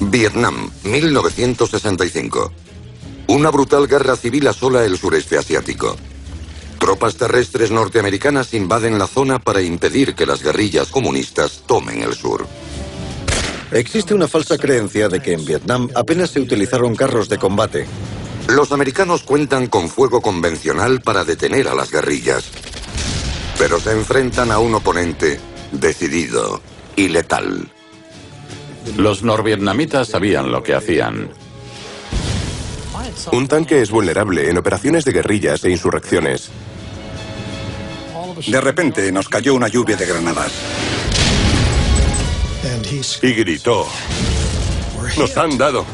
Vietnam, 1965. Una brutal guerra civil asola el sureste asiático. Tropas terrestres norteamericanas invaden la zona para impedir que las guerrillas comunistas tomen el sur. Existe una falsa creencia de que en Vietnam apenas se utilizaron carros de combate. Los americanos cuentan con fuego convencional para detener a las guerrillas, pero se enfrentan a un oponente decidido y letal. Los norvietnamitas sabían lo que hacían. Un tanque es vulnerable en operaciones de guerrillas e insurrecciones. De repente nos cayó una lluvia de granadas. Y gritó: ¡nos han dado!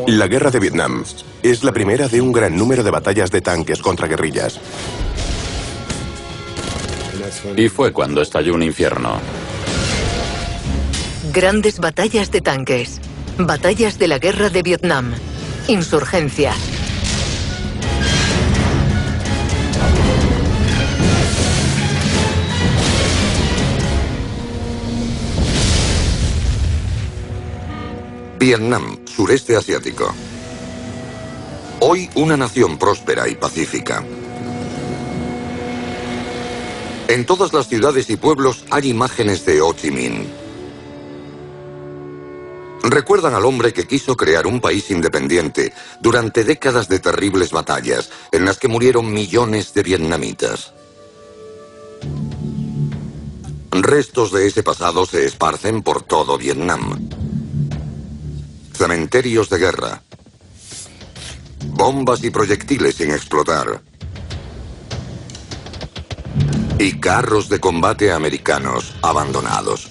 La guerra de Vietnam es la primera de un gran número de batallas de tanques contra guerrillas. Y fue cuando estalló un infierno. Grandes batallas de tanques. Batallas de la guerra de Vietnam. Insurgencia. Vietnam, sureste asiático. Hoy una nación próspera y pacífica. En todas las ciudades y pueblos hay imágenes de Ho Chi Minh. Recuerdan al hombre que quiso crear un país independiente durante décadas de terribles batallas en las que murieron millones de vietnamitas. Restos de ese pasado se esparcen por todo Vietnam. Cementerios de guerra. Bombas y proyectiles sin explotar. Y carros de combate americanos abandonados.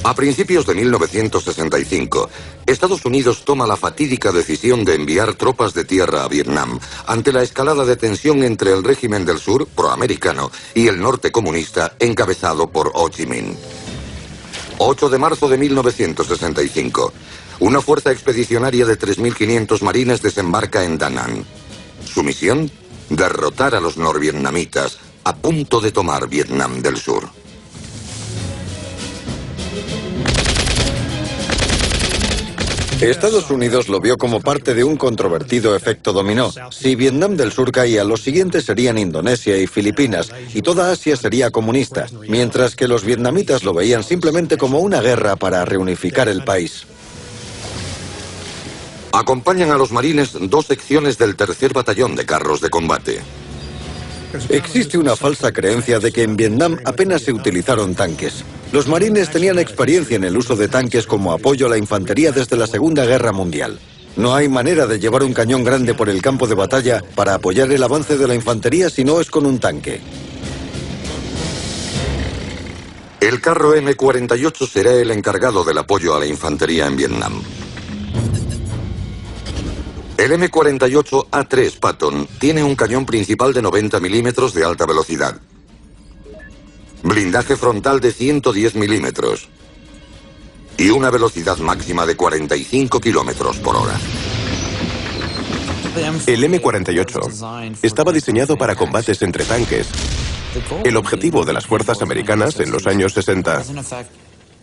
A principios de 1965, Estados Unidos toma la fatídica decisión de enviar tropas de tierra a Vietnam ante la escalada de tensión entre el régimen del sur, proamericano, y el norte comunista, encabezado por Ho Chi Minh. 8 de marzo de 1965. Una fuerza expedicionaria de 3.500 marines desembarca en Da Nang. Su misión: derrotar a los norvietnamitas a punto de tomar Vietnam del Sur. Estados Unidos lo vio como parte de un controvertido efecto dominó. Si Vietnam del Sur caía, los siguientes serían Indonesia y Filipinas, y toda Asia sería comunista, mientras que los vietnamitas lo veían simplemente como una guerra para reunificar el país. Acompañan a los marines 2 secciones del 3er Batallón de Carros de Combate. Existe una falsa creencia de que en Vietnam apenas se utilizaron tanques. Los marines tenían experiencia en el uso de tanques como apoyo a la infantería desde la Segunda Guerra Mundial. No hay manera de llevar un cañón grande por el campo de batalla para apoyar el avance de la infantería si no es con un tanque. El carro M-48 será el encargado del apoyo a la infantería en Vietnam. El M-48A3 Patton tiene un cañón principal de 90 milímetros de alta velocidad. Blindaje frontal de 110 milímetros. Y una velocidad máxima de 45 kilómetros por hora. El M-48 estaba diseñado para combates entre tanques. El objetivo de las fuerzas americanas en los años 60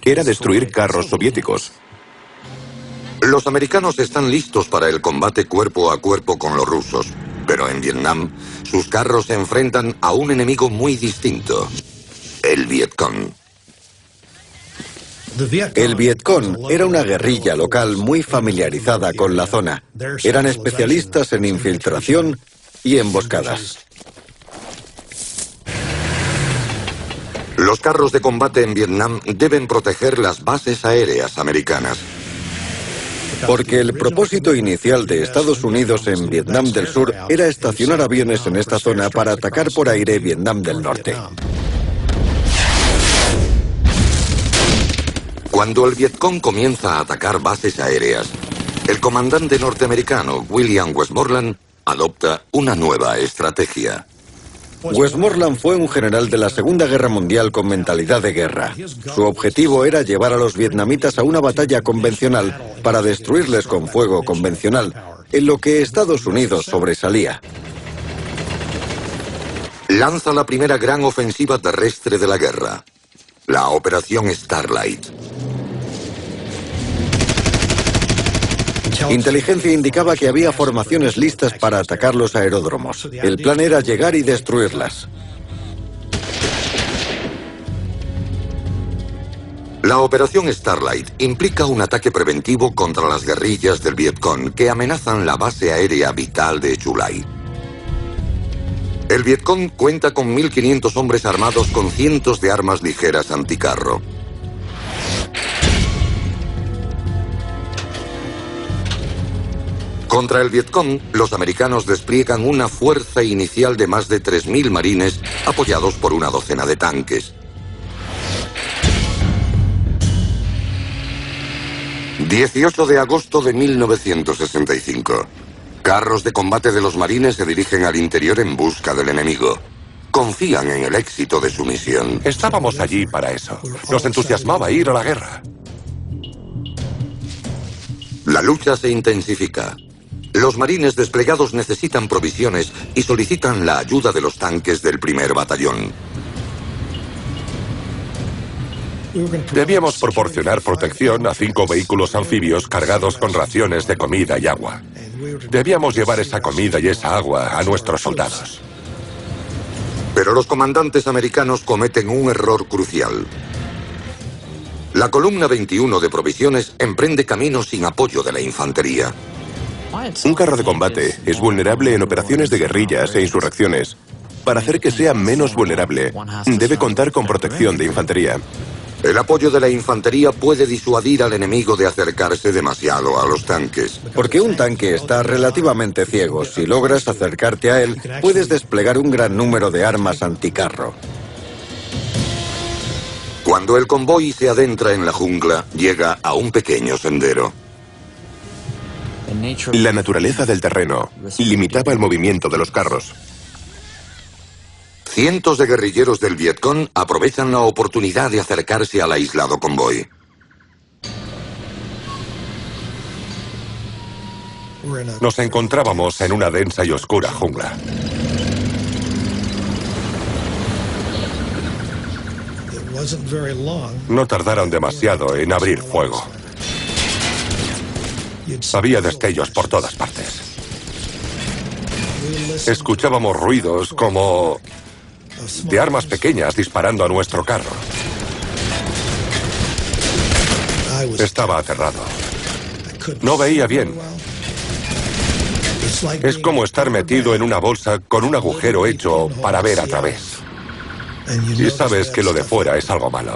era destruir carros soviéticos. Los americanos están listos para el combate cuerpo a cuerpo con los rusos, pero en Vietnam sus carros se enfrentan a un enemigo muy distinto: el Vietcong. El Vietcong era una guerrilla local muy familiarizada con la zona. Eran especialistas en infiltración y emboscadas. Los carros de combate en Vietnam deben proteger las bases aéreas americanas. Porque el propósito inicial de Estados Unidos en Vietnam del Sur era estacionar aviones en esta zona para atacar por aire Vietnam del Norte. Cuando el Vietcong comienza a atacar bases aéreas, el comandante norteamericano William Westmoreland adopta una nueva estrategia. Westmoreland fue un general de la Segunda Guerra Mundial con mentalidad de guerra. Su objetivo era llevar a los vietnamitas a una batalla convencional para destruirles con fuego convencional, en lo que Estados Unidos sobresalía. Lanza la primera gran ofensiva terrestre de la guerra. La Operación Starlight. Inteligencia indicaba que había formaciones listas para atacar los aeródromos. El plan era llegar y destruirlas. La Operación Starlight implica un ataque preventivo contra las guerrillas del Vietcong que amenazan la base aérea vital de Chu Lai. El Vietcong cuenta con 1.500 hombres armados con cientos de armas ligeras anticarro. Contra el Vietcong, los americanos despliegan una fuerza inicial de más de 3.000 marines apoyados por una docena de tanques. 18 de agosto de 1965. Carros de combate de los marines se dirigen al interior en busca del enemigo. Confían en el éxito de su misión. Estábamos allí para eso. Nos entusiasmaba ir a la guerra. La lucha se intensifica. Los marines desplegados necesitan provisiones y solicitan la ayuda de los tanques del primer batallón. Debíamos proporcionar protección a 5 vehículos anfibios cargados con raciones de comida y agua. Debíamos llevar esa comida y esa agua a nuestros soldados. Pero los comandantes americanos cometen un error crucial. La columna 21 de provisiones emprende camino sin apoyo de la infantería. Un carro de combate es vulnerable en operaciones de guerrillas e insurrecciones. Para hacer que sea menos vulnerable, debe contar con protección de infantería. El apoyo de la infantería puede disuadir al enemigo de acercarse demasiado a los tanques. Porque un tanque está relativamente ciego. Si logras acercarte a él, puedes desplegar un gran número de armas anticarro. Cuando el convoy se adentra en la jungla, llega a un pequeño sendero. La naturaleza del terreno limitaba el movimiento de los carros. Cientos de guerrilleros del Vietcong aprovechan la oportunidad de acercarse al aislado convoy. Nos encontrábamos en una densa y oscura jungla. No tardaron demasiado en abrir fuego. Había destellos por todas partes. Escuchábamos ruidos como de armas pequeñas disparando a nuestro carro. Estaba aterrado. No veía bien. Es como estar metido en una bolsa con un agujero hecho para ver a través. Y sabes que lo de fuera es algo malo.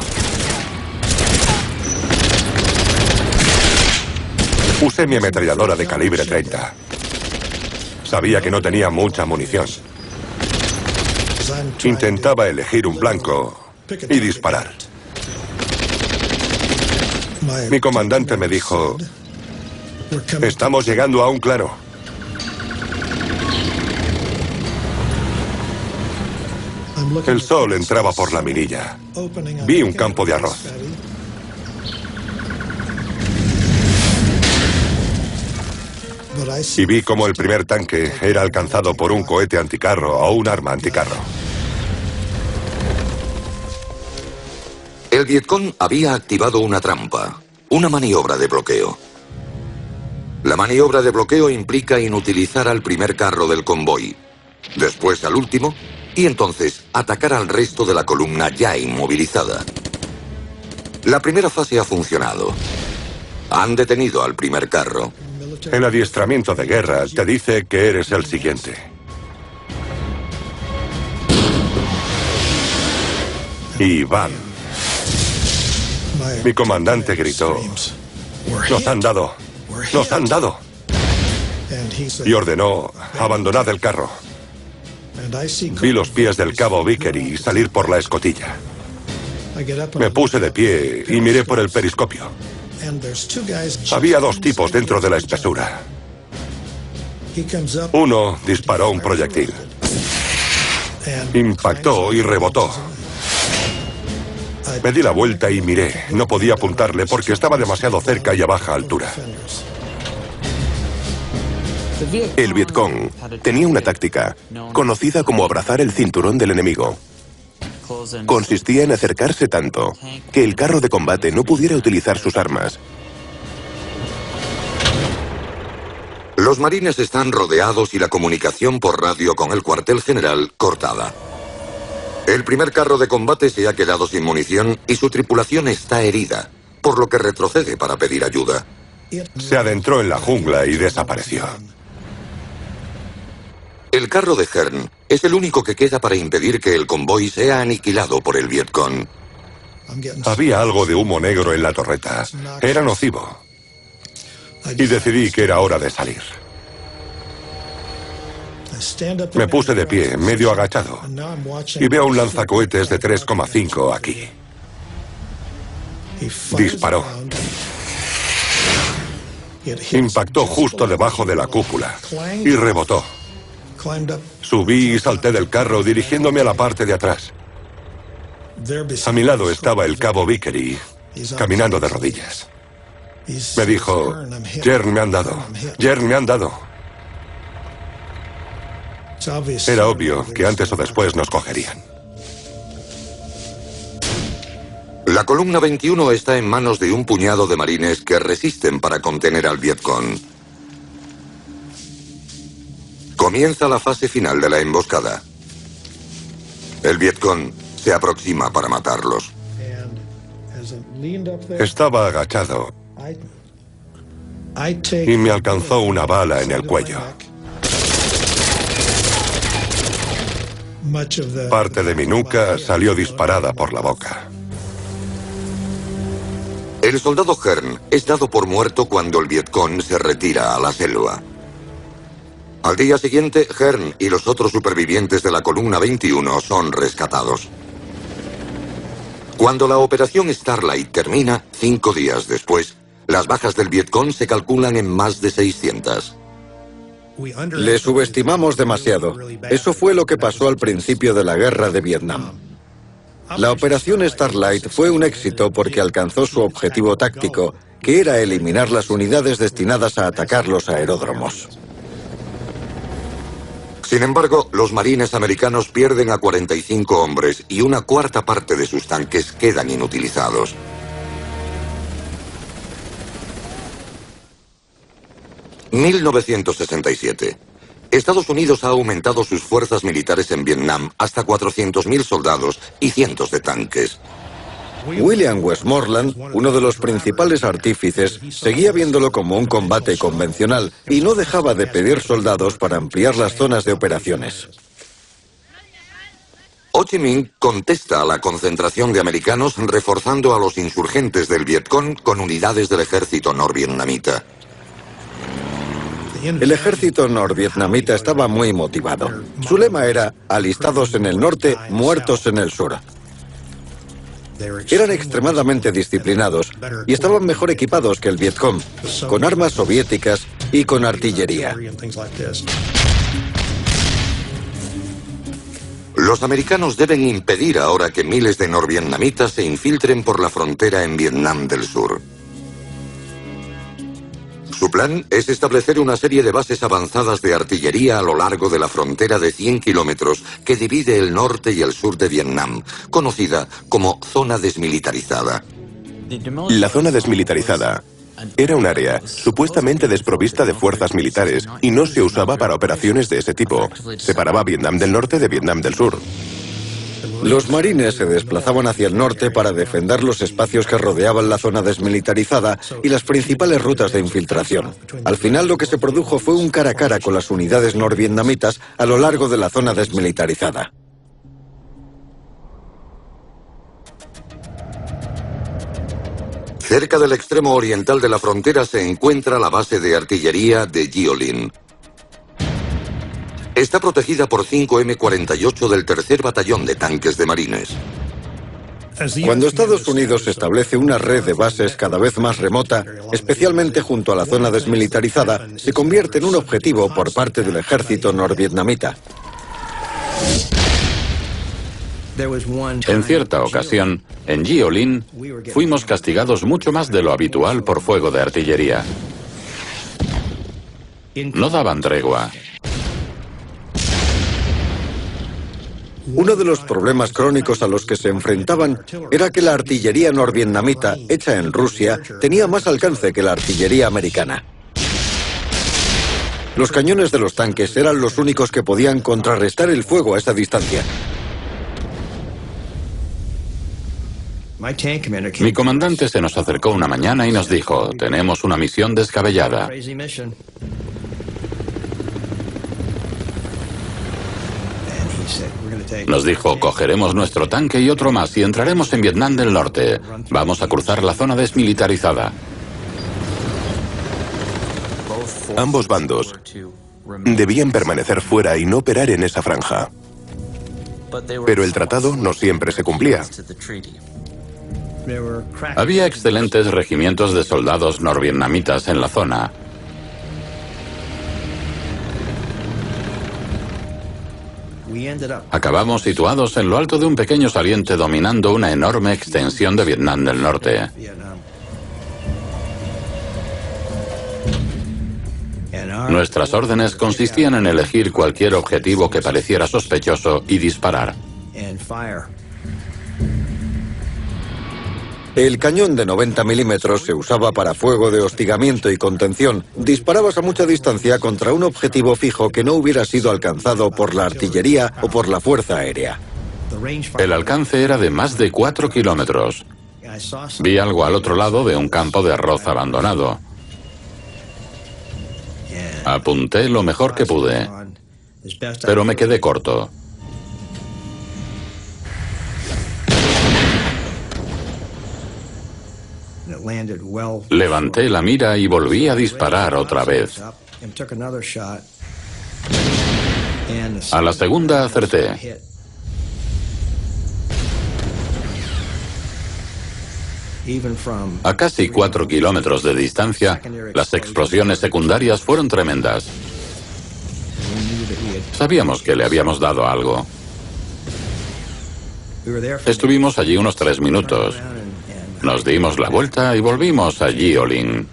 Usé mi ametralladora de calibre 30. Sabía que no tenía mucha munición. Intentaba elegir un blanco y disparar. Mi comandante me dijo: estamos llegando a un claro. El sol entraba por la mirilla. Vi un campo de arroz. Y vi cómo el primer tanque era alcanzado por un cohete anticarro o un arma anticarro. El Vietcong había activado una trampa, una maniobra de bloqueo. La maniobra de bloqueo implica inutilizar al primer carro del convoy, después al último, y entonces atacar al resto de la columna ya inmovilizada. La primera fase ha funcionado. Han detenido al primer carro. El adiestramiento de guerra te dice que eres el siguiente. Y ¡bam! Mi comandante gritó: ¡nos han dado! ¡Nos han dado! Y ordenó: abandonad el carro. Vi los pies del cabo Vickery salir por la escotilla. Me puse de pie y miré por el periscopio. Había 2 tipos dentro de la espesura. Uno disparó un proyectil. Impactó y rebotó. Me di la vuelta y miré. No podía apuntarle porque estaba demasiado cerca y a baja altura. El Vietcong tenía una táctica conocida como abrazar el cinturón del enemigo. consistía en acercarse tanto que el carro de combate no pudiera utilizar sus armas. Los marines están rodeados y la comunicación por radio con el cuartel general cortada. El primer carro de combate se ha quedado sin munición y su tripulación está herida, por lo que retrocede para pedir ayuda. Se adentró en la jungla y desapareció. El carro de Hearn es el único que queda para impedir que el convoy sea aniquilado por el Vietcong. Había algo de humo negro en la torreta. Era nocivo. Y decidí que era hora de salir. Me puse de pie, medio agachado, y veo un lanzacohetes de 3,5 aquí. Disparó. Impactó justo debajo de la cúpula y rebotó. Subí y salté del carro dirigiéndome a la parte de atrás. A mi lado estaba el cabo Vickery, caminando de rodillas. Me dijo, Jern, me han dado. Jern, me han dado. Era obvio que antes o después nos cogerían. La columna 21 está en manos de un puñado de marines que resisten para contener al Vietcong. Comienza la fase final de la emboscada. El Vietcong se aproxima para matarlos. Estaba agachado y me alcanzó una bala en el cuello. Parte de mi nuca salió disparada por la boca. El soldado Hearn es dado por muerto cuando el Vietcong se retira a la selva. Al día siguiente, Hearn y los otros supervivientes de la columna 21 son rescatados. Cuando la operación Starlight termina, 5 días después, las bajas del Vietcong se calculan en más de 600. Le subestimamos demasiado. Eso fue lo que pasó al principio de la guerra de Vietnam. La operación Starlight fue un éxito porque alcanzó su objetivo táctico, que era eliminar las unidades destinadas a atacar los aeródromos. Sin embargo, los marines americanos pierden a 45 hombres y una cuarta parte de sus tanques quedan inutilizados. ...1967... Estados Unidos ha aumentado sus fuerzas militares en Vietnam hasta 400.000 soldados y cientos de tanques. William Westmoreland, uno de los principales artífices, seguía viéndolo como un combate convencional y no dejaba de pedir soldados para ampliar las zonas de operaciones. Ho Chi Minh contesta a la concentración de americanos reforzando a los insurgentes del Vietcong con unidades del ejército norvietnamita. El ejército norvietnamita estaba muy motivado. Su lema era, alistados en el norte, muertos en el sur. Eran extremadamente disciplinados y estaban mejor equipados que el Vietcong, con armas soviéticas y con artillería. Los americanos deben impedir ahora que miles de norvietnamitas se infiltren por la frontera en Vietnam del Sur. Su plan es establecer una serie de bases avanzadas de artillería a lo largo de la frontera de 100 kilómetros que divide el norte y el sur de Vietnam, conocida como zona desmilitarizada. La zona desmilitarizada era un área supuestamente desprovista de fuerzas militares y no se usaba para operaciones de ese tipo. Separaba Vietnam del norte de Vietnam del sur. Los marines se desplazaban hacia el norte para defender los espacios que rodeaban la zona desmilitarizada y las principales rutas de infiltración. Al final lo que se produjo fue un cara a cara con las unidades norvietnamitas a lo largo de la zona desmilitarizada. Cerca del extremo oriental de la frontera se encuentra la base de artillería de Gio Linh. Está protegida por 5 M-48 del 3er Batallón de Tanques de Marines. Cuando Estados Unidos establece una red de bases cada vez más remota, especialmente junto a la zona desmilitarizada, se convierte en un objetivo por parte del ejército norvietnamita. En cierta ocasión, en Gio Linh, fuimos castigados mucho más de lo habitual por fuego de artillería. No daban tregua. Uno de los problemas crónicos a los que se enfrentaban era que la artillería norvietnamita, hecha en Rusia, tenía más alcance que la artillería americana. Los cañones de los tanques eran los únicos que podían contrarrestar el fuego a esa distancia. Mi comandante se nos acercó una mañana y nos dijo: tenemos una misión descabellada. Nos dijo: cogeremos nuestro tanque y otro más y entraremos en Vietnam del Norte. Vamos a cruzar la zona desmilitarizada. Ambos bandos debían permanecer fuera y no operar en esa franja. Pero el tratado no siempre se cumplía. Había excelentes regimientos de soldados norvietnamitas en la zona. Acabamos situados en lo alto de un pequeño saliente dominando una enorme extensión de Vietnam del Norte. Nuestras órdenes consistían en elegir cualquier objetivo que pareciera sospechoso y disparar. El cañón de 90 milímetros se usaba para fuego de hostigamiento y contención. Disparabas a mucha distancia contra un objetivo fijo que no hubiera sido alcanzado por la artillería o por la fuerza aérea. El alcance era de más de 4 kilómetros. Vi algo al otro lado de un campo de arroz abandonado. Apunté lo mejor que pude, pero me quedé corto. Levanté la mira y volví a disparar otra vez. A la segunda acerté. A casi 4 kilómetros de distancia, las explosiones secundarias fueron tremendas. Sabíamos que le habíamos dado algo. Estuvimos allí unos 3 minutos. Nos dimos la vuelta y volvimos a Jiolin.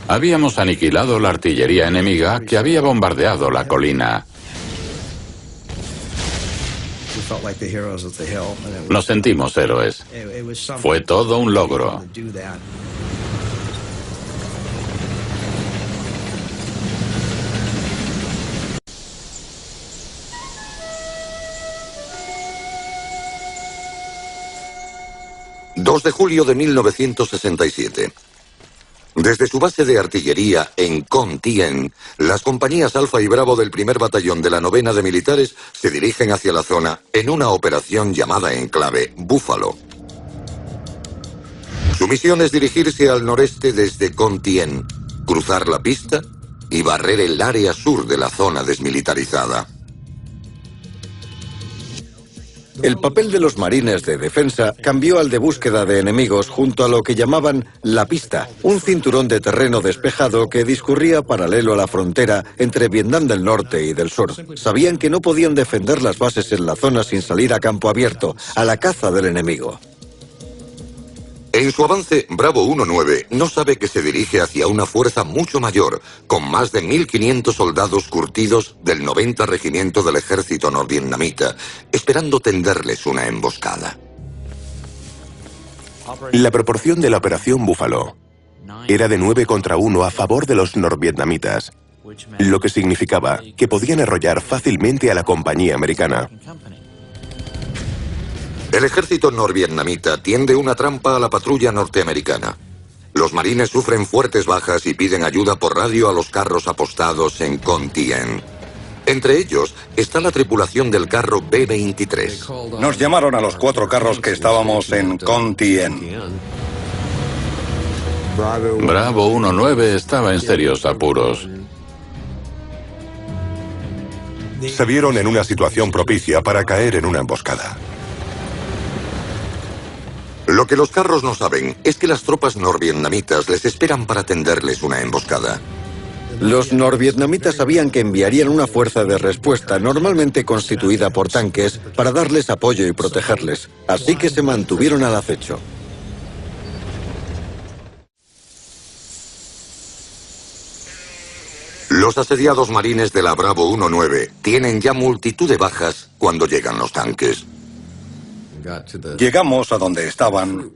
Habíamos aniquilado la artillería enemiga que había bombardeado la colina. Nos sentimos héroes. Fue todo un logro. ...2 de julio de 1967. Desde su base de artillería en Con Tien, las compañías Alfa y Bravo del primer batallón de la 9ª de militares se dirigen hacia la zona en una operación llamada en clave Búfalo. Su misión es dirigirse al noreste desde Con Tien, cruzar la pista y barrer el área sur de la zona desmilitarizada. El papel de los marines de defensa cambió al de búsqueda de enemigos junto a lo que llamaban la pista, un cinturón de terreno despejado que discurría paralelo a la frontera entre Vietnam del Norte y del Sur. Sabían que no podían defender las bases en la zona sin salir a campo abierto, a la caza del enemigo. En su avance, Bravo 19 no sabe que se dirige hacia una fuerza mucho mayor, con más de 1.500 soldados curtidos del 90 Regimiento del Ejército norvietnamita, esperando tenderles una emboscada. La proporción de la operación Búfalo era de 9 contra 1 a favor de los norvietnamitas, lo que significaba que podían arrollar fácilmente a la compañía americana. El ejército norvietnamita tiende una trampa a la patrulla norteamericana. Los marines sufren fuertes bajas y piden ayuda por radio a los carros apostados en Con Tien. Entre ellos está la tripulación del carro B-23. Nos llamaron a los 4 carros que estábamos en Con Tien. Bravo 19 estaba en serios apuros. Se vieron en una situación propicia para caer en una emboscada. Lo que los carros no saben es que las tropas norvietnamitas les esperan para tenderles una emboscada. Los norvietnamitas sabían que enviarían una fuerza de respuesta normalmente constituida por tanques para darles apoyo y protegerles, así que se mantuvieron al acecho. Los Los asediados marines de la Bravo 1-9 tienen ya multitud de bajas cuando llegan los tanques. Llegamos a donde estaban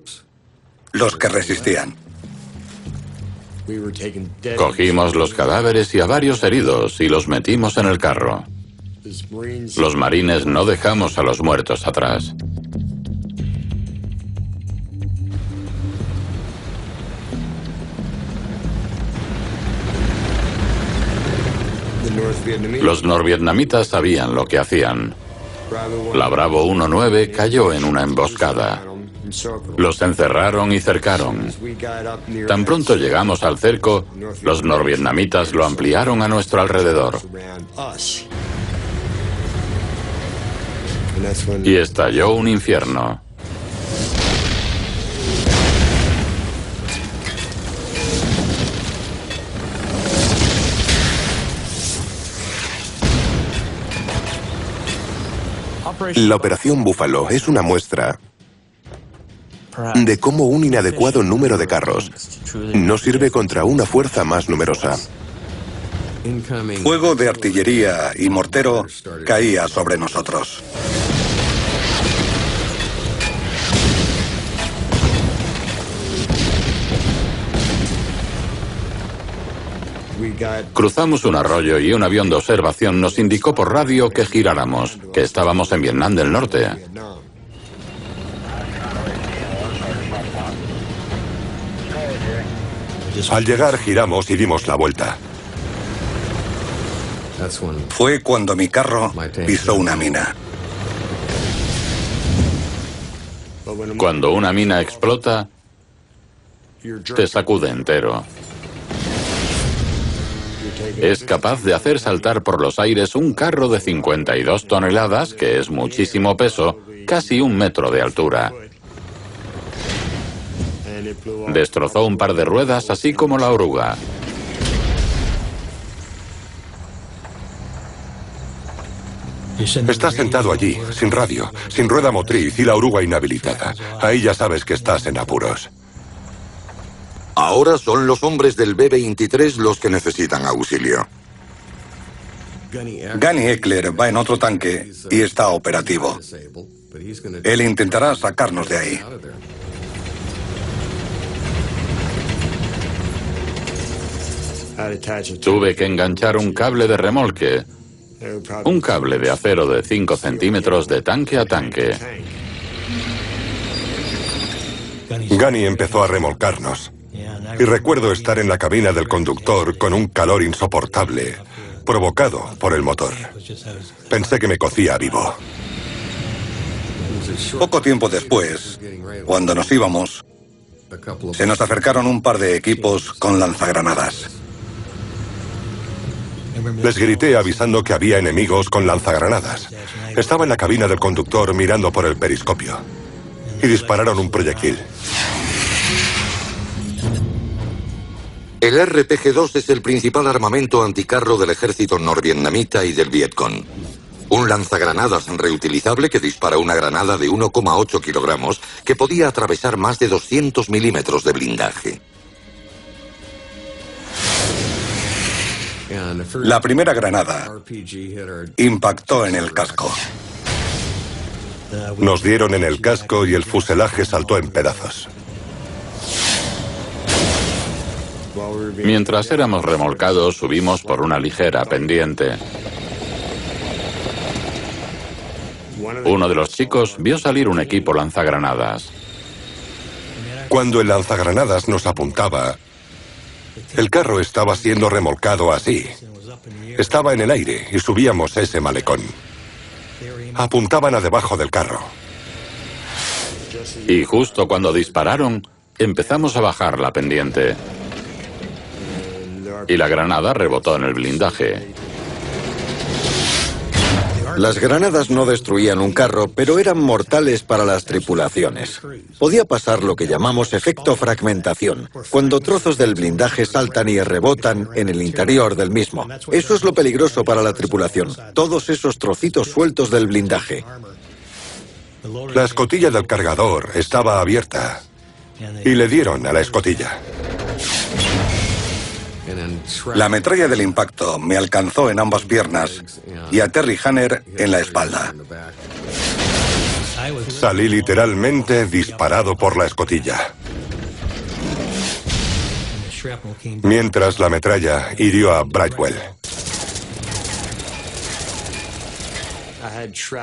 los que resistían. Cogimos los cadáveres y a varios heridos y los metimos en el carro. Los marines no dejamos a los muertos atrás. Los norvietnamitas sabían lo que hacían. La Bravo 1-9 cayó en una emboscada. Los encerraron y cercaron. Tan pronto llegamos al cerco, los norvietnamitas lo ampliaron a nuestro alrededor. Y estalló un infierno. La Operación Búfalo es una muestra de cómo un inadecuado número de carros no sirve contra una fuerza más numerosa. Fuego de artillería y mortero caía sobre nosotros. Cruzamos un arroyo y un avión de observación nos indicó por radio que giráramos, que estábamos en Vietnam del Norte. Al llegar giramos y dimos la vuelta. Fue cuando mi carro pisó una mina. Cuando una mina explota, te sacude entero. Es capaz de hacer saltar por los aires un carro de 52 toneladas, que es muchísimo peso, casi 1 metro de altura. Destrozó un par de ruedas, así como la oruga. Estás sentado allí, sin radio, sin rueda motriz y la oruga inhabilitada. Ahí ya sabes que estás en apuros. Ahora son los hombres del B-23 los que necesitan auxilio. Gunny Eckler va en otro tanque y está operativo. Él intentará sacarnos de ahí. Tuve que enganchar un cable de remolque, un cable de acero de 5 centímetros de tanque a tanque. Gunny empezó a remolcarnos. Y recuerdo estar en la cabina del conductor con un calor insoportable, provocado por el motor. Pensé que me cocía vivo. Poco tiempo después, cuando nos íbamos, se nos acercaron un par de equipos con lanzagranadas. Les grité avisando que había enemigos con lanzagranadas. Estaba en la cabina del conductor mirando por el periscopio. Y dispararon un proyectil. El RPG-2 es el principal armamento anticarro del ejército norvietnamita y del Vietcong. Un lanzagranadas reutilizable que dispara una granada de 1,8 kilogramos que podía atravesar más de 200 milímetros de blindaje. La primera granada impactó en el casco. Nos dieron en el casco y el fuselaje saltó en pedazos. Mientras éramos remolcados, subimos por una ligera pendiente. Uno de los chicos vio salir un equipo lanzagranadas. Cuando el lanzagranadas nos apuntaba, el carro estaba siendo remolcado así. Estaba en el aire y subíamos ese malecón. Apuntaban a debajo del carro. Y justo cuando dispararon, empezamos a bajar la pendiente. Y la granada rebotó en el blindaje. Las granadas no destruían un carro, pero eran mortales para las tripulaciones. Podía pasar lo que llamamos efecto fragmentación, cuando trozos del blindaje saltan y rebotan en el interior del mismo. Eso es lo peligroso para la tripulación, todos esos trocitos sueltos del blindaje. La escotilla del cargador estaba abierta y le dieron a la escotilla. La metralla del impacto me alcanzó en ambas piernas y a Terry Hanner en la espalda. Salí literalmente disparado por la escotilla. Mientras la metralla hirió a Brightwell.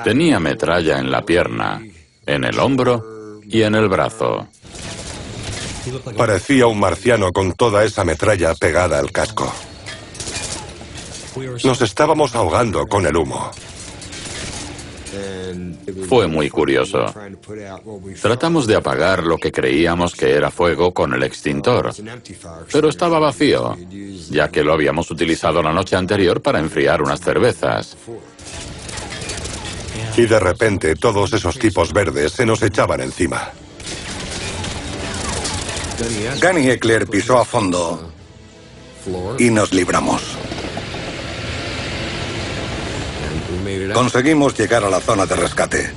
Tenía metralla en la pierna, en el hombro y en el brazo. Parecía un marciano con toda esa metralla pegada al casco. Nos estábamos ahogando con el humo. Fue muy curioso. Tratamos de apagar lo que creíamos que era fuego con el extintor, pero estaba vacío, ya que lo habíamos utilizado la noche anterior para enfriar unas cervezas. Y de repente todos esos tipos verdes se nos echaban encima. Gunny Eckler pisó a fondo y nos libramos. Conseguimos llegar a la zona de rescate.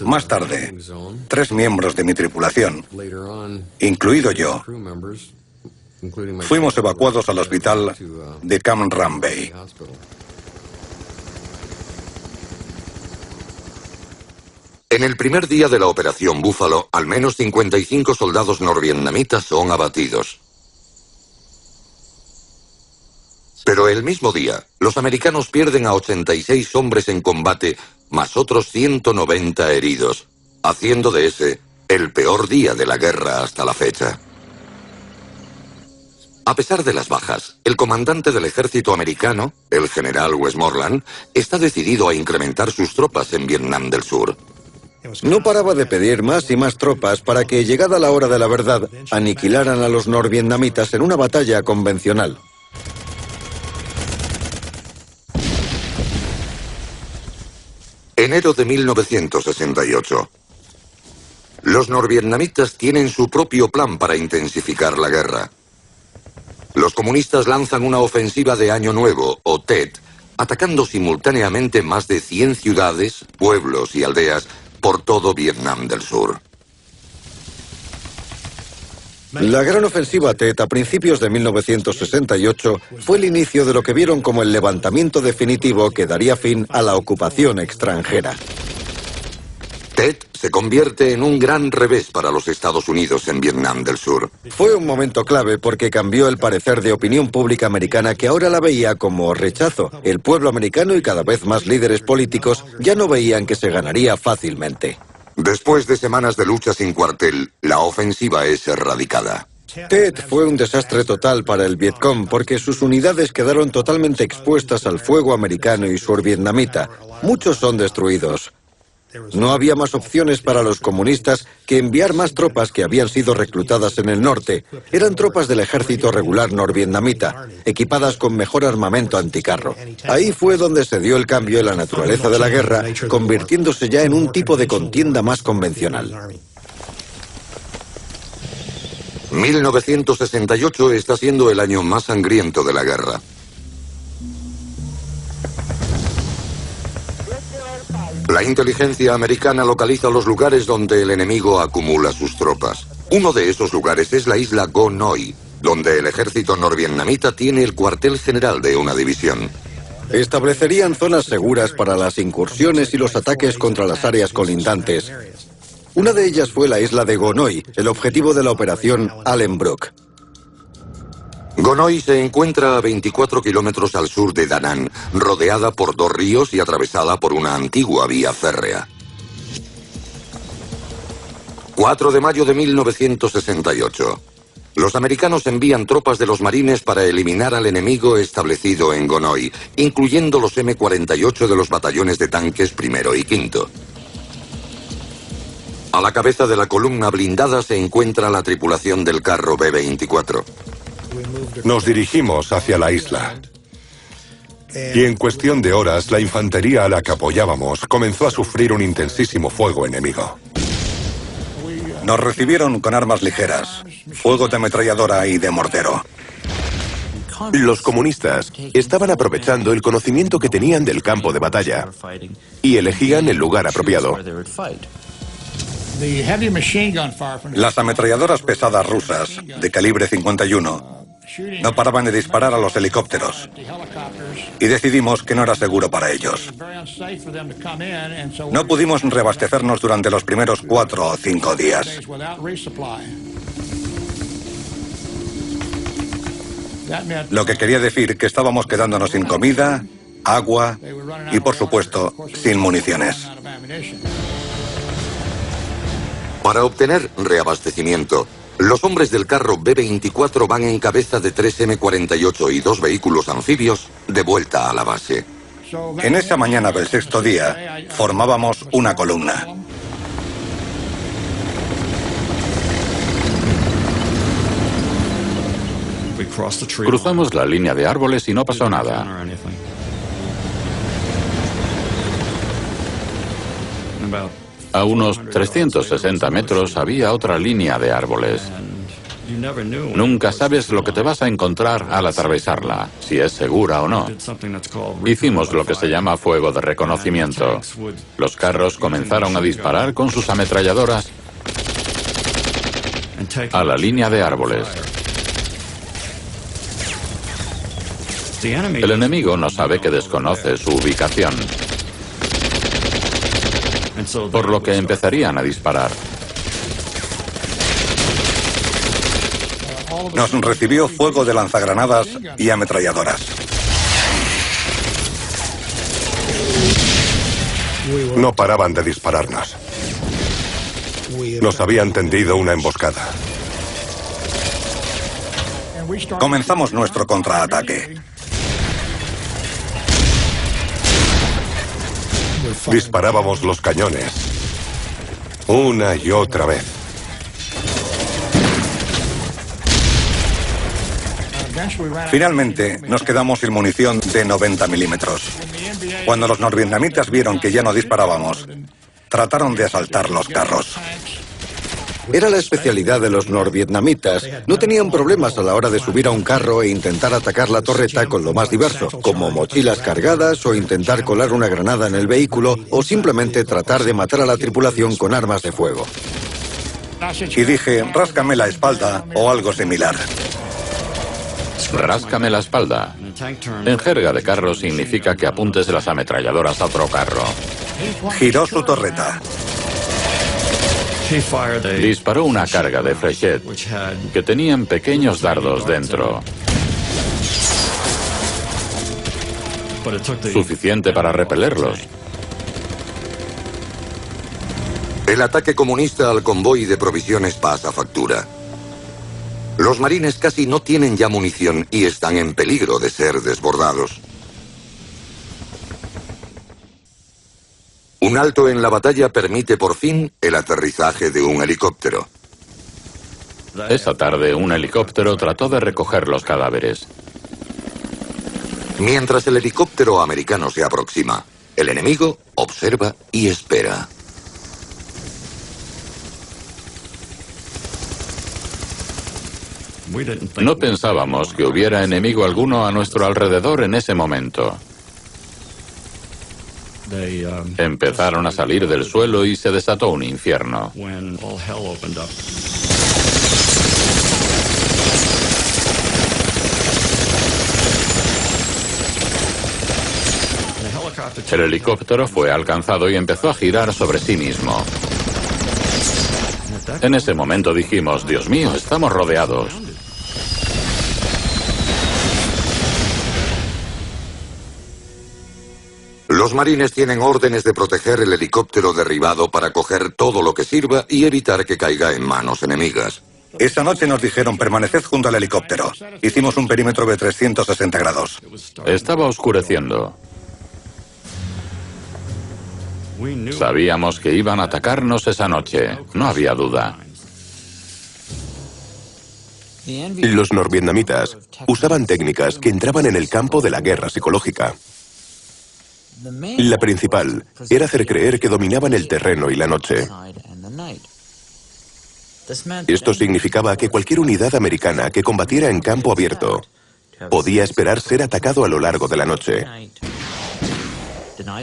Más tarde, 3 miembros de mi tripulación, incluido yo, fuimos evacuados al hospital de Cam Ranh Bay. En el primer día de la Operación Búfalo, al menos 55 soldados norvietnamitas son abatidos. Pero el mismo día, los americanos pierden a 86 hombres en combate, más otros 190 heridos, haciendo de ese el peor día de la guerra hasta la fecha. A pesar de las bajas, el comandante del ejército americano, el general Westmoreland, está decidido a incrementar sus tropas en Vietnam del Sur. No paraba de pedir más y más tropas para que, llegada la hora de la verdad, aniquilaran a los norvietnamitas en una batalla convencional. Enero de 1968. Los norvietnamitas tienen su propio plan para intensificar la guerra. Los comunistas lanzan una ofensiva de Año Nuevo, o Tet, atacando simultáneamente más de 100 ciudades, pueblos y aldeas por todo Vietnam del Sur. La gran ofensiva Tet a principios de 1968 fue el inicio de lo que vieron como el levantamiento definitivo que daría fin a la ocupación extranjera. Tet se convierte en un gran revés para los Estados Unidos en Vietnam del Sur. Fue un momento clave porque cambió el parecer de opinión pública americana, que ahora la veía como rechazo. El pueblo americano y cada vez más líderes políticos ya no veían que se ganaría fácilmente. Después de semanas de lucha sin cuartel, la ofensiva es erradicada. Tet fue un desastre total para el Vietcong porque sus unidades quedaron totalmente expuestas al fuego americano y survietnamita. Muchos son destruidos. No había más opciones para los comunistas que enviar más tropas que habían sido reclutadas en el norte. Eran tropas del ejército regular norvietnamita, equipadas con mejor armamento anticarro. Ahí fue donde se dio el cambio en la naturaleza de la guerra, convirtiéndose ya en un tipo de contienda más convencional. 1968 está siendo el año más sangriento de la guerra. La inteligencia americana localiza los lugares donde el enemigo acumula sus tropas. Uno de esos lugares es la isla Go Noi, donde el ejército norvietnamita tiene el cuartel general de una división. Establecerían zonas seguras para las incursiones y los ataques contra las áreas colindantes. Una de ellas fue la isla de Go Noi, el objetivo de la operación Allen Brook. Go Noi se encuentra a 24 kilómetros al sur de Da Nang, rodeada por 2 ríos y atravesada por una antigua vía férrea. 4 de mayo de 1968. Los americanos envían tropas de los marines para eliminar al enemigo establecido en Go Noi, incluyendo los M-48 de los batallones de tanques primero y quinto. A la cabeza de la columna blindada se encuentra la tripulación del carro B-24. Nos dirigimos hacia la isla. Y en cuestión de horas, la infantería a la que apoyábamos comenzó a sufrir un intensísimo fuego enemigo. Nos recibieron con armas ligeras, fuego de ametralladora y de mortero. Los comunistas estaban aprovechando el conocimiento que tenían del campo de batalla y elegían el lugar apropiado. Las ametralladoras pesadas rusas, de calibre 51, no paraban de disparar a los helicópteros. Y decidimos que no era seguro para ellos. No pudimos reabastecernos durante los primeros 4 o 5 días. Lo que quería decir que estábamos quedándonos sin comida, agua y, por supuesto, sin municiones. Para obtener reabastecimiento, los hombres del carro B-24 van en cabeza de 3 M48 y 2 vehículos anfibios de vuelta a la base. En esa mañana del sexto día, formábamos una columna. Cruzamos la línea de árboles y no pasó nada. A unos 360 metros había otra línea de árboles. Nunca sabes lo que te vas a encontrar al atravesarla, si es segura o no. Hicimos lo que se llama fuego de reconocimiento. Los carros comenzaron a disparar con sus ametralladoras a la línea de árboles. El enemigo no sabe que desconoce su ubicación, por lo que empezarían a disparar. Nos recibió fuego de lanzagranadas y ametralladoras. No paraban de dispararnos. Nos habían tendido una emboscada. Comenzamos nuestro contraataque. Disparábamos los cañones una y otra vez. Finalmente, nos quedamos sin munición de 90 milímetros. Cuando los norvietnamitas vieron que ya no disparábamos, trataron de asaltar los carros. Era la especialidad de los norvietnamitas. No tenían problemas a la hora de subir a un carro e intentar atacar la torreta con lo más diverso, como mochilas cargadas o intentar colar una granada en el vehículo o simplemente tratar de matar a la tripulación con armas de fuego. Y dije, ráscame la espalda o algo similar. Ráscame la espalda. En jerga de carro significa que apuntes las ametralladoras a otro carro. Giró su torreta. Disparó una carga de flechet que tenían pequeños dardos dentro. Suficiente para repelerlos. El ataque comunista al convoy de provisiones pasa factura. Los marines casi no tienen ya munición y están en peligro de ser desbordados. Un alto en la batalla permite por fin el aterrizaje de un helicóptero. Esa tarde, un helicóptero trató de recoger los cadáveres. Mientras el helicóptero americano se aproxima, el enemigo observa y espera. No pensábamos que hubiera enemigo alguno a nuestro alrededor en ese momento. Empezaron a salir del suelo y se desató un infierno. El helicóptero fue alcanzado y empezó a girar sobre sí mismo. En ese momento dijimos, Dios mío, estamos rodeados. Los marines tienen órdenes de proteger el helicóptero derribado para coger todo lo que sirva y evitar que caiga en manos enemigas. Esa noche nos dijeron permaneced junto al helicóptero. Hicimos un perímetro de 360 grados. Estaba oscureciendo. Sabíamos que iban a atacarnos esa noche, no había duda. Los norvietnamitas usaban técnicas que entraban en el campo de la guerra psicológica. La principal era hacer creer que dominaban el terreno y la noche. Esto significaba que cualquier unidad americana que combatiera en campo abierto podía esperar ser atacado a lo largo de la noche.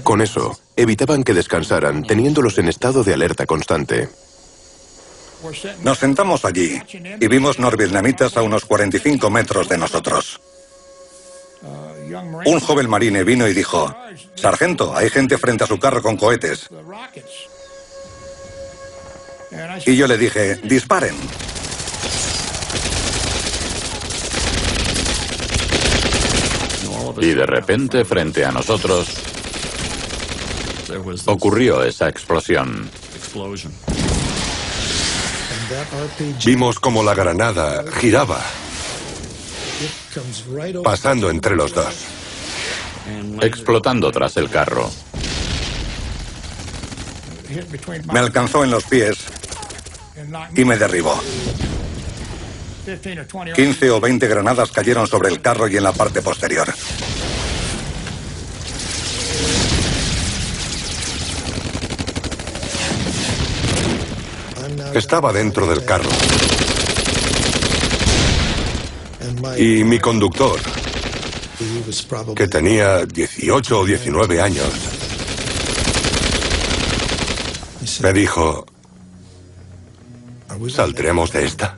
Con eso, evitaban que descansaran, teniéndolos en estado de alerta constante. Nos sentamos allí y vimos norvietnamitas a unos 45 metros de nosotros. Un joven marine vino y dijo: «Sargento, hay gente frente a su carro con cohetes». Y yo le dije: «Disparen». Y de repente, frente a nosotros, ocurrió esa explosión. Vimos como la granada giraba, pasando entre los dos. Explotando tras el carro. Me alcanzó en los pies y me derribó. 15 o 20 granadas cayeron sobre el carro y en la parte posterior. Estaba dentro del carro. Y mi conductor, que tenía 18 o 19 años, me dijo: ¿saldremos de esta?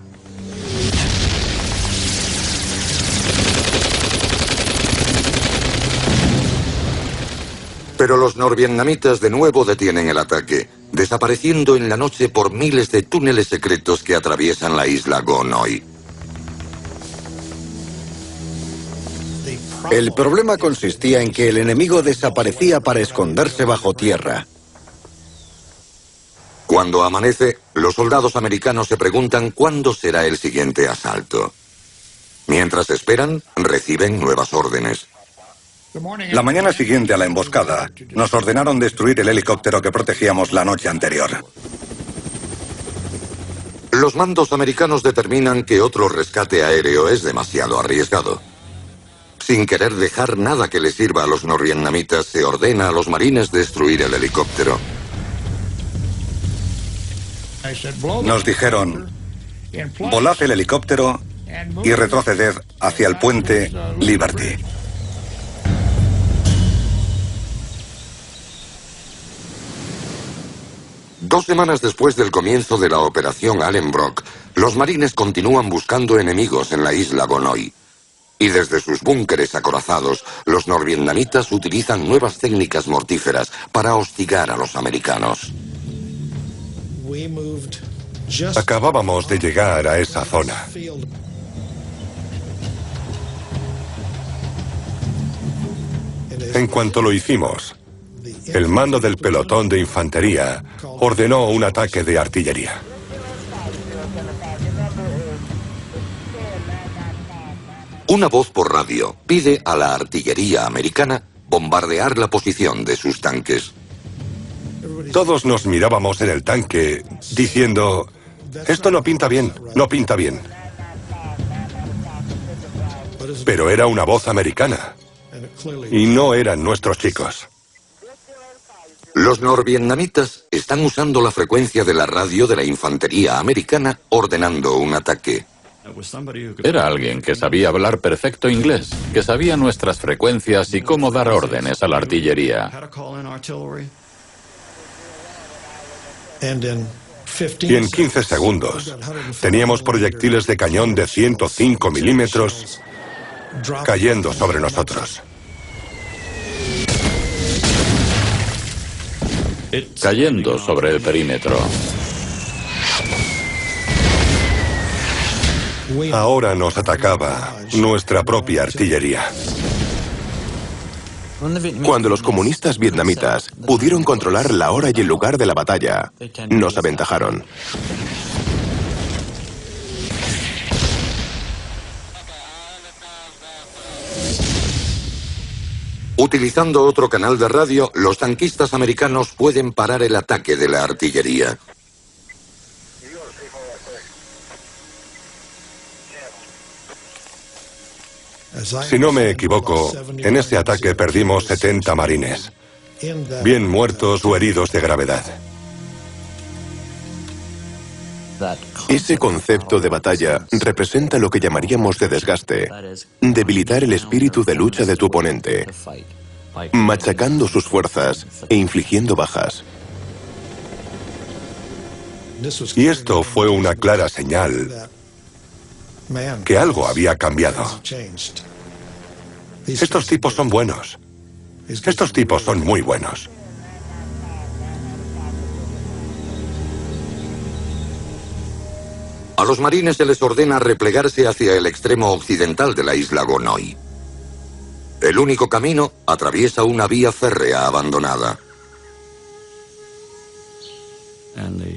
Pero los norvietnamitas de nuevo detienen el ataque, desapareciendo en la noche por miles de túneles secretos que atraviesan la isla Goonoi. El problema consistía en que el enemigo desaparecía para esconderse bajo tierra. Cuando amanece, los soldados americanos se preguntan cuándo será el siguiente asalto. Mientras esperan, reciben nuevas órdenes. La mañana siguiente a la emboscada, nos ordenaron destruir el helicóptero que protegíamos la noche anterior. Los mandos americanos determinan que otro rescate aéreo es demasiado arriesgado. Sin querer dejar nada que les sirva a los norvietnamitas, se ordena a los marines destruir el helicóptero. Nos dijeron: volad el helicóptero y retroceded hacia el puente Liberty. Dos semanas después del comienzo de la operación Allen Brock, los marines continúan buscando enemigos en la isla Goonoi. Y desde sus búnkeres acorazados, los norvietnamitas utilizan nuevas técnicas mortíferas para hostigar a los americanos. Acabábamos de llegar a esa zona. En cuanto lo hicimos, el mando del pelotón de infantería ordenó un ataque de artillería. Una voz por radio pide a la artillería americana bombardear la posición de sus tanques. Todos nos mirábamos en el tanque diciendo: esto no pinta bien, no pinta bien. Pero era una voz americana y no eran nuestros chicos. Los norvietnamitas están usando la frecuencia de la radio de la infantería americana ordenando un ataque. Era alguien que sabía hablar perfecto inglés, que sabía nuestras frecuencias y cómo dar órdenes a la artillería. Y en 15 segundos teníamos proyectiles de cañón de 105 milímetros cayendo sobre nosotros. Cayendo sobre el perímetro. Ahora nos atacaba nuestra propia artillería. Cuando los comunistas vietnamitas pudieron controlar la hora y el lugar de la batalla, nos aventajaron. Utilizando otro canal de radio, los tanquistas americanos pueden parar el ataque de la artillería. Si no me equivoco, en ese ataque perdimos 70 marines, bien muertos o heridos de gravedad. Ese concepto de batalla representa lo que llamaríamos de desgaste, debilitar el espíritu de lucha de tu oponente, machacando sus fuerzas e infligiendo bajas. Y esto fue una clara señal que algo había cambiado. Estos tipos son buenos. Estos tipos son muy buenos. A los marines se les ordena replegarse hacia el extremo occidental de la isla Gonoy. El único camino atraviesa una vía férrea abandonada.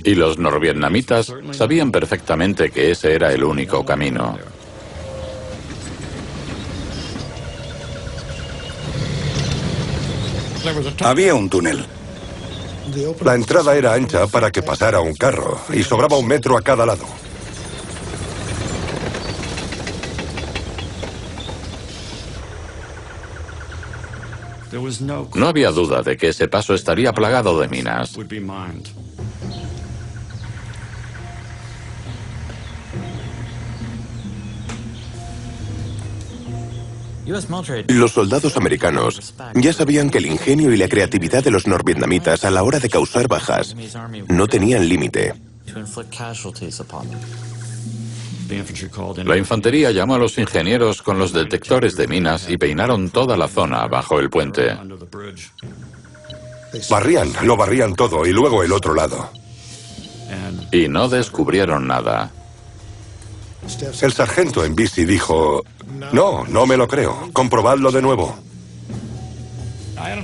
Y los norvietnamitas sabían perfectamente que ese era el único camino. Había un túnel. La entrada era ancha para que pasara un carro y sobraba 1 metro a cada lado. No había duda de que ese paso estaría plagado de minas. Los soldados americanos ya sabían que el ingenio y la creatividad de los norvietnamitas a la hora de causar bajas no tenían límite. La infantería llamó a los ingenieros con los detectores de minas y peinaron toda la zona bajo el puente. Lo barrían todo y luego el otro lado. Y no descubrieron nada. El sargento en bici dijo: no me lo creo, comprobadlo de nuevo.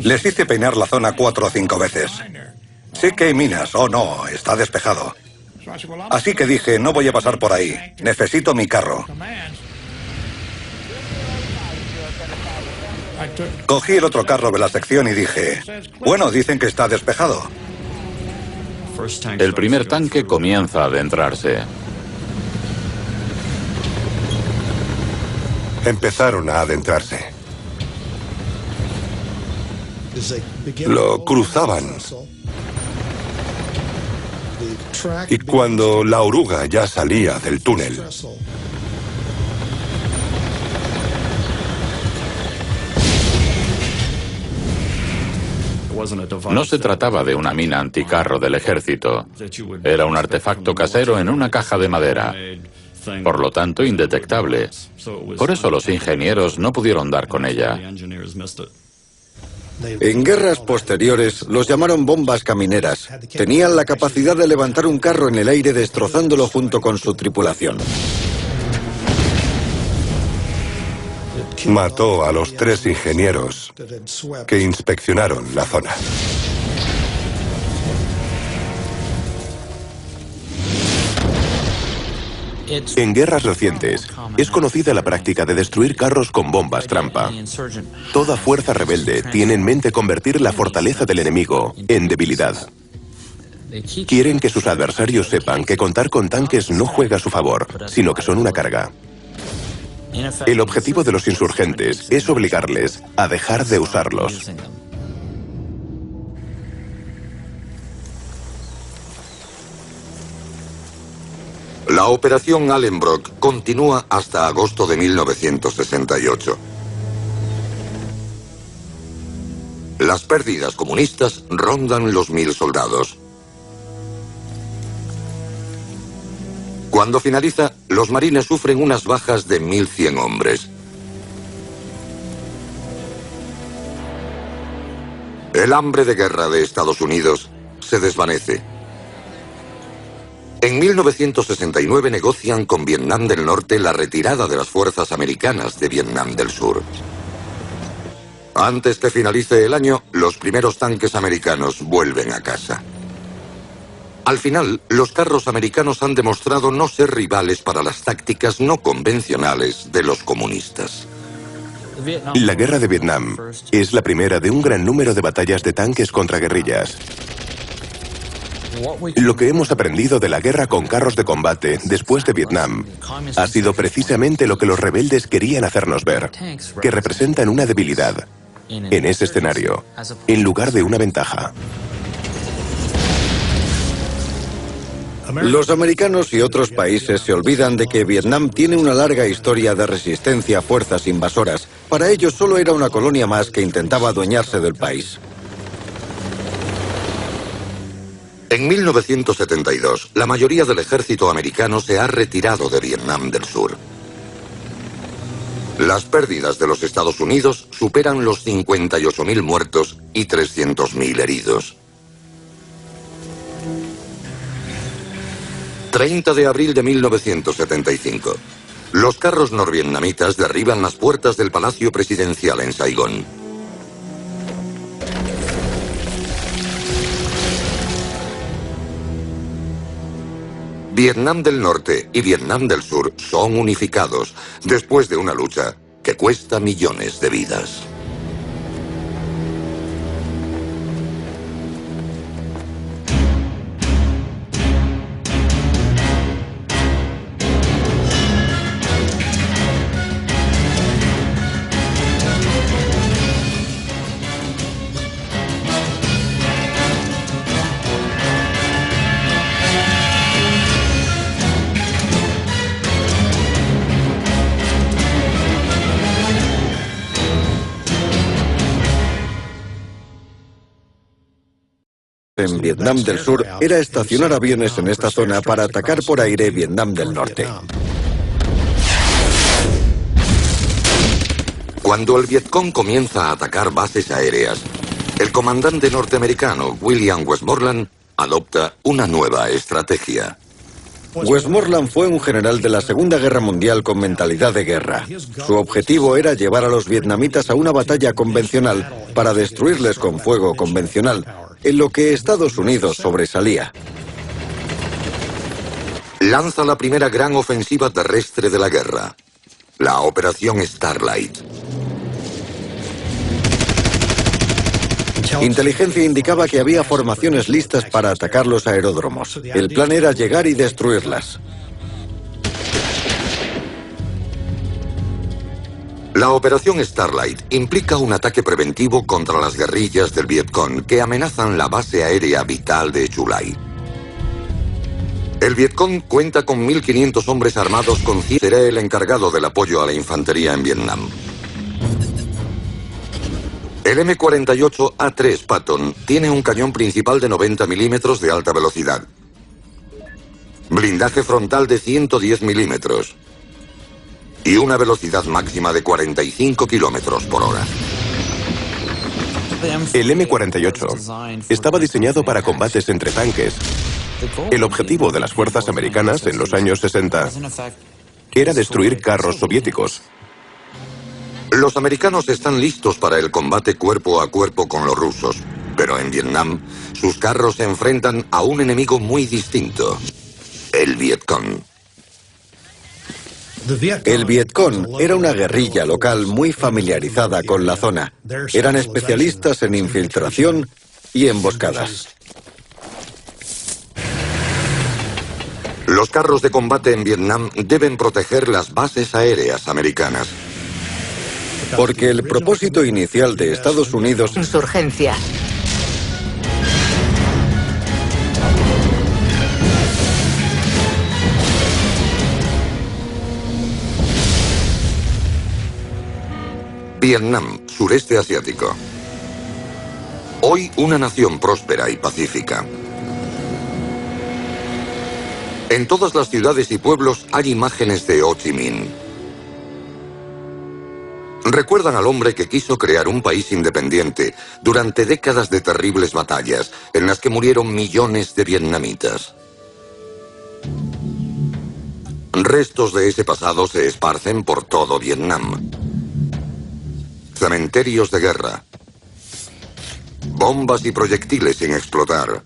Les hice peinar la zona 4 o 5 veces. Sé que hay minas, no, está despejado. Así que dije, no voy a pasar por ahí, necesito mi carro. Cogí el otro carro de la sección y dije, bueno, dicen que está despejado. El primer tanque comienza a adentrarse. Empezaron a adentrarse. Lo cruzaban. Y cuando la oruga ya salía del túnel, no se trataba de una mina anticarro del ejército. Era un artefacto casero en una caja de madera, por lo tanto indetectable. Por eso los ingenieros no pudieron dar con ella. En guerras posteriores los llamaron bombas camineras. Tenían la capacidad de levantar un carro en el aire destrozándolo junto con su tripulación. mató a los 3 ingenieros que inspeccionaron la zona. En guerras recientes, es conocida la práctica de destruir carros con bombas trampa. Toda fuerza rebelde tiene en mente convertir la fortaleza del enemigo en debilidad. Quieren que sus adversarios sepan que contar con tanques no juega a su favor, sino que son una carga. El objetivo de los insurgentes es obligarles a dejar de usarlos. La operación Allenbrock continúa hasta agosto de 1968. Las pérdidas comunistas rondan los 1000 soldados. Cuando finaliza, los marines sufren unas bajas de 1100 hombres. El hambre de guerra de Estados Unidos se desvanece. En 1969 negocian con Vietnam del Norte la retirada de las fuerzas americanas de Vietnam del Sur. Antes que finalice el año, los primeros tanques americanos vuelven a casa. Al final, los carros americanos han demostrado no ser rivales para las tácticas no convencionales de los comunistas. La guerra de Vietnam es la primera de un gran número de batallas de tanques contra guerrillas. Lo que hemos aprendido de la guerra con carros de combate después de Vietnam ha sido precisamente lo que los rebeldes querían hacernos ver, que representan una debilidad en ese escenario, en lugar de una ventaja. Los americanos y otros países se olvidan de que Vietnam tiene una larga historia de resistencia a fuerzas invasoras. Para ellos solo era una colonia más que intentaba adueñarse del país. En 1972, la mayoría del ejército americano se ha retirado de Vietnam del Sur. Las pérdidas de los Estados Unidos superan los 58.000 muertos y 300.000 heridos. 30 de abril de 1975. Los carros norvietnamitas derriban las puertas del Palacio Presidencial en Saigón. Vietnam del Norte y Vietnam del Sur son unificados después de una lucha que cuesta millones de vidas. En Vietnam del Sur era estacionar aviones en esta zona para atacar por aire Vietnam del Norte. Cuando el Vietcong comienza a atacar bases aéreas, el comandante norteamericano William Westmoreland adopta una nueva estrategia. Westmoreland fue un general de la Segunda Guerra Mundial con mentalidad de guerra. Su objetivo era llevar a los vietnamitas a una batalla convencional para destruirles con fuego convencional, en lo que Estados Unidos sobresalía. Lanza la primera gran ofensiva terrestre de la guerra, la Operación Starlight. Inteligencia indicaba que había formaciones listas para atacar los aeródromos. El plan era llegar y destruirlas. La Operación Starlight implica un ataque preventivo contra las guerrillas del Vietcong que amenazan la base aérea vital de Chulai. El Vietcong cuenta con 1.500 hombres armados con 100. Será el encargado del apoyo a la infantería en Vietnam. El M48A3 Patton tiene un cañón principal de 90 milímetros de alta velocidad, blindaje frontal de 110 milímetros y una velocidad máxima de 45 kilómetros por hora. El M48 estaba diseñado para combates entre tanques. El objetivo de las fuerzas americanas en los años 60 era destruir carros soviéticos. Los americanos están listos para el combate cuerpo a cuerpo con los rusos, pero en Vietnam sus carros se enfrentan a un enemigo muy distinto, el Vietcong. El Vietcong era una guerrilla local muy familiarizada con la zona. Eran especialistas en infiltración y emboscadas. Los carros de combate en Vietnam deben proteger las bases aéreas americanas. Porque el propósito inicial de Estados Unidos... Insurgencia. Vietnam, sureste asiático. Hoy una nación próspera y pacífica. En todas las ciudades y pueblos hay imágenes de Ho Chi Minh. Recuerdan al hombre que quiso crear un país independiente durante décadas de terribles batallas en las que murieron millones de vietnamitas. Restos de ese pasado se esparcen por todo Vietnam. Cementerios de guerra. Bombas y proyectiles sin explotar.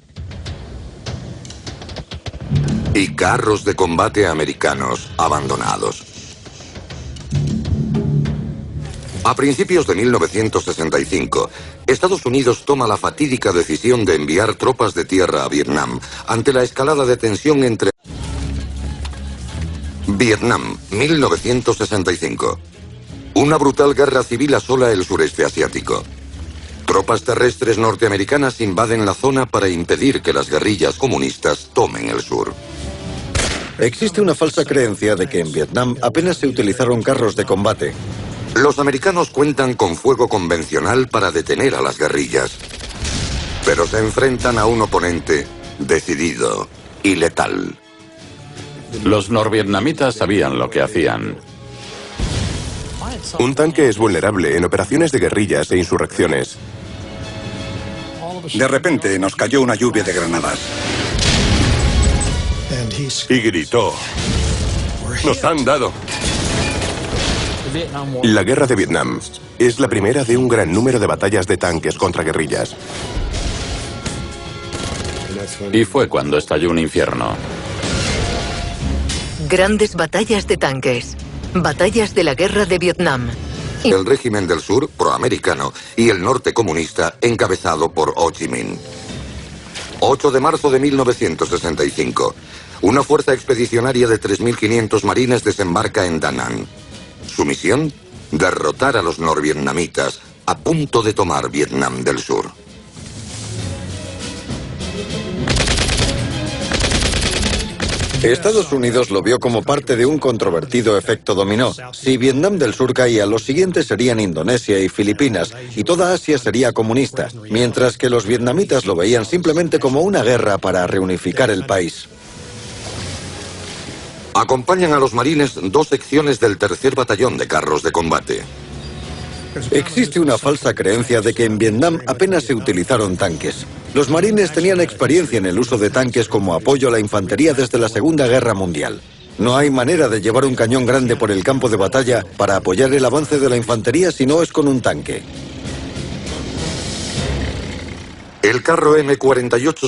Y carros de combate americanos abandonados. A principios de 1965, Estados Unidos toma la fatídica decisión de enviar tropas de tierra a Vietnam ante la escalada de tensión entre... Vietnam, 1965. Una brutal guerra civil asola el sureste asiático. Tropas terrestres norteamericanas invaden la zona para impedir que las guerrillas comunistas tomen el sur. Existe una falsa creencia de que en Vietnam apenas se utilizaron carros de combate. Los americanos cuentan con fuego convencional para detener a las guerrillas, pero se enfrentan a un oponente decidido y letal. Los norvietnamitas sabían lo que hacían. Un tanque es vulnerable en operaciones de guerrillas e insurrecciones. De repente nos cayó una lluvia de granadas. Y gritó: ¡nos han dado! La guerra de Vietnam es la primera de un gran número de batallas de tanques contra guerrillas. Y fue cuando estalló un infierno. Grandes batallas de tanques. Batallas de la guerra de Vietnam. El régimen del sur, proamericano, y el norte comunista, encabezado por Ho Chi Minh. 8 de marzo de 1965. Una fuerza expedicionaria de 3.500 marines desembarca en Da Nang. Su misión: derrotar a los norvietnamitas a punto de tomar Vietnam del Sur. Estados Unidos lo vio como parte de un controvertido efecto dominó. Si Vietnam del Sur caía, los siguientes serían Indonesia y Filipinas, y toda Asia sería comunista, mientras que los vietnamitas lo veían simplemente como una guerra para reunificar el país. Acompañan a los marines 2 secciones del 3er Batallón de Carros de Combate. Existe una falsa creencia de que en Vietnam apenas se utilizaron tanques. Los marines tenían experiencia en el uso de tanques como apoyo a la infantería desde la Segunda Guerra Mundial. No hay manera de llevar un cañón grande por el campo de batalla para apoyar el avance de la infantería si no es con un tanque. El carro M-48